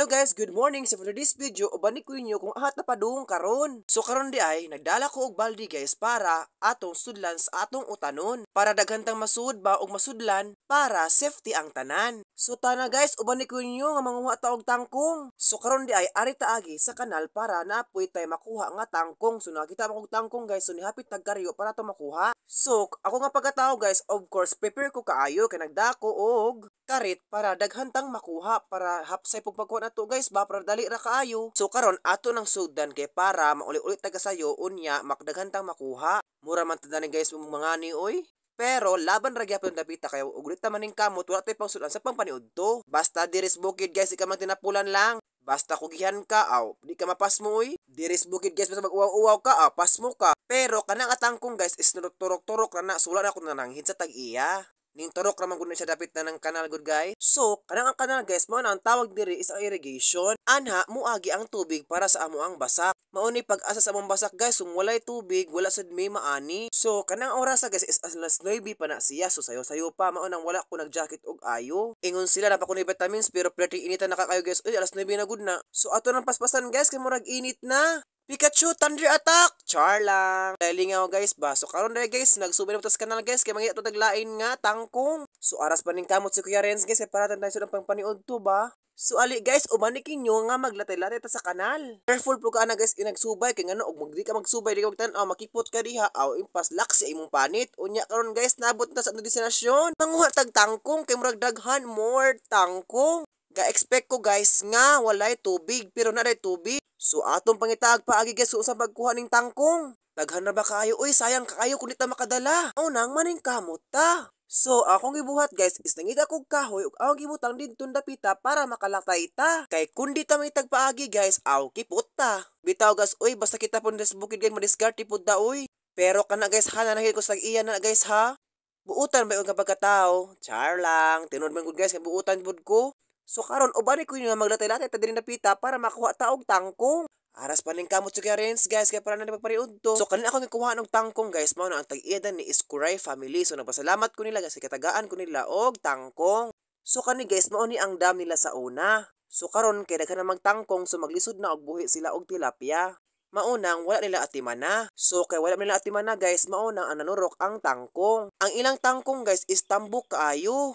guys, good morning. So for this video, ubanik ko inyo kung ahat na padung karon. So karon di ay nagdala ko og baldi guys para atong sudlan sa atong utanon. Para daghantang masud ba og masudlan para safety ang tanan. So tana guys, ubanik ko inyo nga manguha ta og tangkong. So karon di ay ari ta agi sa kanal para naapoy tay makuha nga tangkong. So nakita mo og tangkong guys, so nihapit tagkaryo para to makuha. So ako nga pagkatao guys, of course prepare ko kaayo kay nagdako og karit para daghantang makuha para hapsay pug pagkuha nato guys ba para dali ra kaayo. So karon ato nang sugdan kay para mauli-uli taga sayo unya makdaghantang makuha. Mura man tada ni guys mga ni oy. Pero laban ra gyapon dapita kay ug ta maning kamot wala tay pangsudan sa pangpaniudto. Basta diris bukid guys ika man tinapulan lang. Basta kugihan ka aw di ka mapasmo oy. Diris bukid guys basta mag-uwaw-uwaw ka pasmo ka. Pero kanang atangkong guys is turok-turok ra na sula na ko nananghin sa tag-iya. Ning turok raman gud na siya dapit na ng kanal good guys. So, kanang ang kanal guys, mao na ang tawag diri is ang irrigation. Anha muagi ang tubig para sa amo ang basak. Mao ni pag-asa sa among basak guys, kung walay tubig, wala sad may maani. So, kanang orasa guys is alas 9 pa na siya. So, sayo-sayo pa mao nang wala ko nag-jacket og ayo. Ingon sila na pa kuno vitamins pero pretty initan na kakayo guys. Uy, alas 9 na gud na. So, ato nang paspasan guys kay murag init na. Pikachu Thunder Attack! Char lang! Dalingaw guys ba? So karon dahil guys, nagsubay na tas kanal guys, kaya mangita ito taglain nga, tangkong. So aras pa ning kamot si Kuya Renz guys, kaya paratan tayo sa pangpaniod to ba? So ali guys, umanikin nyo nga maglatay-latay ta sa kanal. Careful po ka na guys, inagsubay, kaya nga no, di ka magsubay, di ka magtanaw, makipot ka diha, aw impas laksi imong panit. Unya karon guys, nabot na sa destinasyon. Manguha tag tangkong, kay murag daghan, more tangkong. Ga-expect ko guys nga walay tubig, pero na tubig. So atong pangitag paagi guys sa pagkuha ning tangkong. Daghan na ba kaayo? Uy, sayang kaayo kung di ta makadala. O nang maning kamot ta. So akong gibuhat guys is nangita kog kahoy ug akong gibutang didton dapita para makalatay ta. Kay kun di ta mitag paagi guys, aw kipot ta. Bitaw guys, uy basta kita pon des bukid guys madiskarte pud da uy. Pero kana guys ha nanahil ko sa iya na guys ha. Buutan ba yung kapagkatao? Char lang. Tinod man gud guys kay buutan pud ko. So karon ubani ko nga maglatay-latay ta diri napita para makuha ta og tangkong. Aras pa ning kamot sa Karens guys kay para na magpariud to. So kanina ako gikuha og tangkong guys, mao na ang tag-iyadan ni Iskuray family. So nagpasalamat ko nila kasi katagaan ko nila og tangkong. So kani guys mao ni ang dam nila sa una. So karon kay daghan na magtangkong so maglisod na og buhi sila og tilapia. Maunang wala nila atimana. So kay wala nila atimana guys, maunang ang nanurok ang tangkong. Ang ilang tangkong guys is tambok kaayo.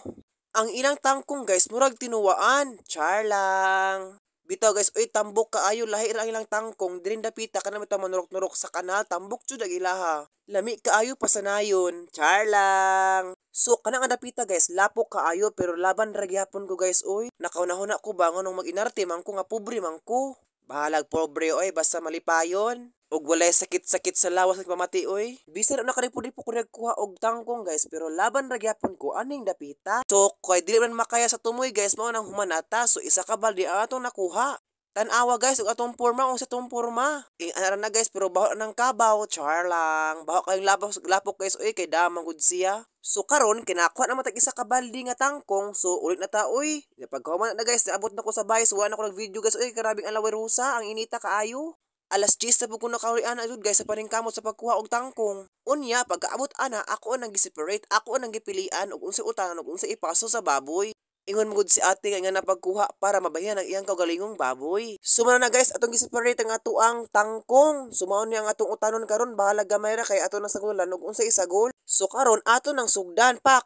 Ang ilang tangkong guys, murag tinuwaan. Char lang. Bitaw guys, oy tambok kaayo lahi lang ilang tangkong. Dirin dapita ka na ito manurok-nurok sa kanal. Tambok jud ang ilaha. Lami kaayo pasanayon. Char lang. So kanang dapita guys, lapok kaayo pero laban ra gyapon ko guys oy. Nakaunahon ko ba nganong mag-inarte man ko nga pobre man ko. Bahalag pobre oy basta malipayon. Og walay sakit-sakit sa lawas ng pamati oy. Bisan na nakaripod-ripod ko nagkuha og tangkong guys pero laban ra gyapon ko aning dapita. So kay dili man makaya sa tumoy guys mao nang humanata so isa ka balde ang atong nakuha. Tan-awa guys og atong porma sa atong porma. Ana na guys pero baho nang kabaw, char lang. Baho kayong lapok guys oy kay damang gud siya. So karon kinakuha na matag isa ka balde nga tangkong so ulit na ta oy. Pagkahuman na guys naabot na ko sa bahay so wala na ko nag video guys oy karabing alaway rusa ang inita kaayo. Alas 10 na po ko nakauwi ana jud guys sa paningkamot sa pagkuha og tangkong. Unya pagkaabot ana ako ang gi-separate, ako ang gipilian og unsa utanan og unsa ipaso sa baboy. Ingon mo gud si ate nga napagkuha para mabahian ang iyang kaugalingong baboy. Sumano na guys atong gi-separate ang ato ang tangkong. Sumaon ni ang atong utanon karon bahala gamay ra kay ato nang sagulan og unsa isagol. So karon ato nang sugdan pak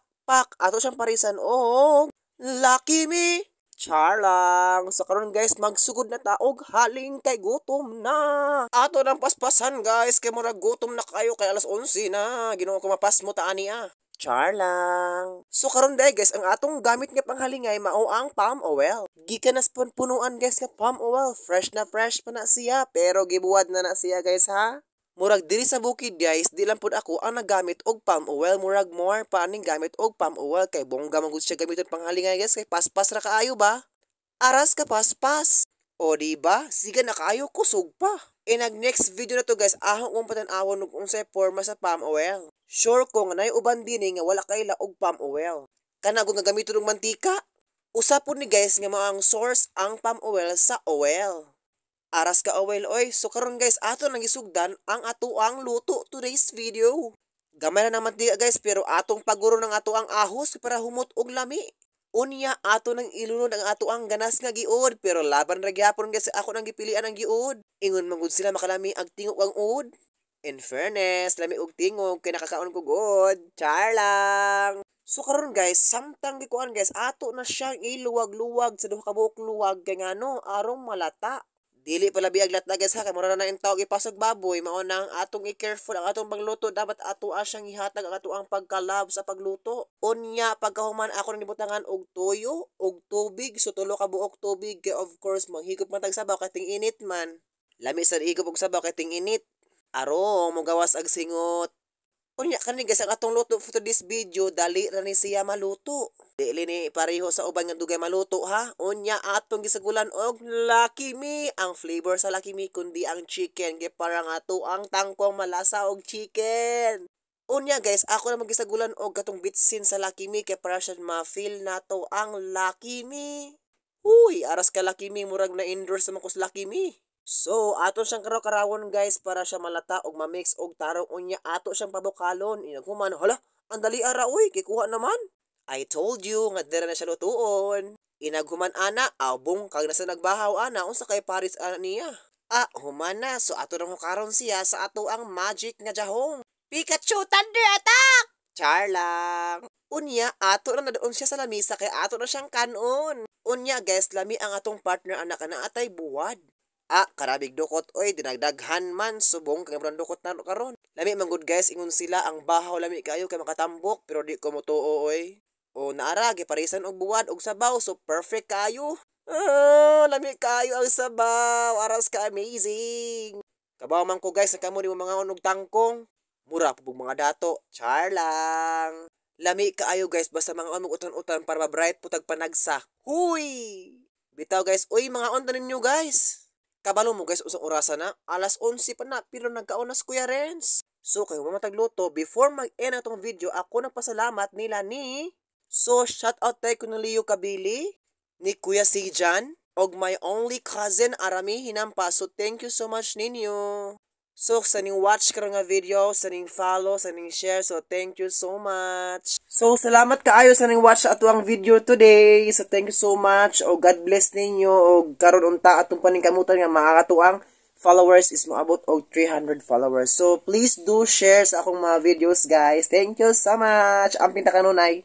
ato siyang parisan og Lucky Me. Char lang. So karon guys, magsugod na taog haling kay gutom na. Ato nang paspasan guys, kay murag gutom na kayo kay alas 11 na. Ginoo ko mapas mo ta ani ah. Char lang. So karon dai guys, ang atong gamit nga panghalingay mao ang palm oil. Gikan na punuan guys nga palm oil, fresh na fresh pa na siya, pero gibuwad na siya guys ha. Murag diri sa bukid guys, di lang pud ako ang nagamit og palm oil, murag more pa ning gamit og palm oil kay bongga man gud siya gamiton panghalingay guys kay paspas ra kaayo ba? Aras ka paspas. O di ba? Sige na kaayo kusog pa. Nag next video na to guys, ahong kung patan-awon og unsay forma sa palm oil. Sure ko nga nay uban dinhi nga wala kay og palm oil. Kana kung gagamiton og mantika, usapon ni guys nga mao ang source ang palm oil sa oil. Aras ka oil oy. So karon guys, ato nang gisugdan ang ato ang luto today's video. Gamay na naman diya guys, pero atong paguro ng ato ang ahos para humot og lami. Unya ato nang ilunod ang ato ang ganas nga giod pero laban ra gyapon guys ako nang gipilian ang giud. Ingon mangud sila makalami ang tingog ang ud. In fairness, lami og tingog kay nakakaon ko good. Char lang. So karon guys, samtang gikuan guys, ato na siyang iluwag-luwag sa duha ka buok luwag kay ngano arong malata. Dili pala biag lat na guys ha, kay mura na yung tawag ipasag baboy, mao nang atong i-careful ang atong pagluto, dapat ato siyang ihatag ang ato ang pagkalab sa pagluto. Unya pagkahuman ako nang gibutangan og toyo, og tubig, so tulo ka buok tubig, kay of course maghigop man tag sabaw kay ting init man. Lami sa higop og sabaw kay ting init. Aro mo gawas ag singot. Unya kani guys ang atong luto for this video, dali ra ni siya maluto. Dili ni pareho sa uban nga dugay maluto ha. Unya atong gisagulan og Lucky Me. Ang flavor sa Lucky Me kundi ang chicken, kay parang ato ang tangkong malasa og chicken. Unya guys, ako na magisagulan og katong bitsin sa Lucky Me kay para siya ma-feel nato ang Lucky Me. Uy, aras ka Lucky Me, murag na endorse sa makos Lucky Me. So, ato siyang karaw-karawon guys para siya malata og ma-mix og tarong. Unya ato siyang pabukalon. Inaghuman, hala, ang dali ara uy, kikuha naman. I told you nga dira na siya lutuon. Inaghuman ana, abong kag nasa nagbahaw ana unsa kay Paris ana niya. Human na, so ato nang hukaron siya sa ato ang magic nga jahong. Pikachu Thunder Attack! Char lang. Unya, ato na nadoon siya sa lamisa kay ato na siyang kanon. Unya guys, lami ang atong partner anak na atay buwad. Karabig dukot oy, dinagdaghan man subong kay brand dukot na karon. Lami man good guys, ingon sila ang bahaw lami kayo kay makatambok pero di ko motuo oy. O naara giparisan og buwad og sabaw, so perfect kayo. Lami kayo ang sabaw, aras ka amazing. Kabaw man ko guys, kamo di mo mga unog tangkong. Mura pug mga dato, char lang. Lami kaayo guys, basta mga unog utan-utan para ma-bright putag panagsa. Huy! Bitaw guys, oy mga on ninyo guys. Kabalo mo guys, usang orasa na, alas 11 pa na, pero nagkaunas Kuya Renz. So, kayo mamatagluto, before mag-end atong video, ako nagpasalamat nila ni... So, shout out tayo ko ng Leo Kabili, ni Kuya Sijan, og my only cousin Arami Hinampa. So, thank you so much ninyo. So, sa ning watch karon nga video, sa ning follow, sa ning share, so thank you so much. So, salamat kaayo sa ning watch ato ang video today. So, thank you so much. O God bless ninyo. O karon unta atong paningkamutan nga makakatuang followers is moabot og 300 followers. So, please do share sa akong mga videos, guys. Thank you so much. Ang pintakanunay.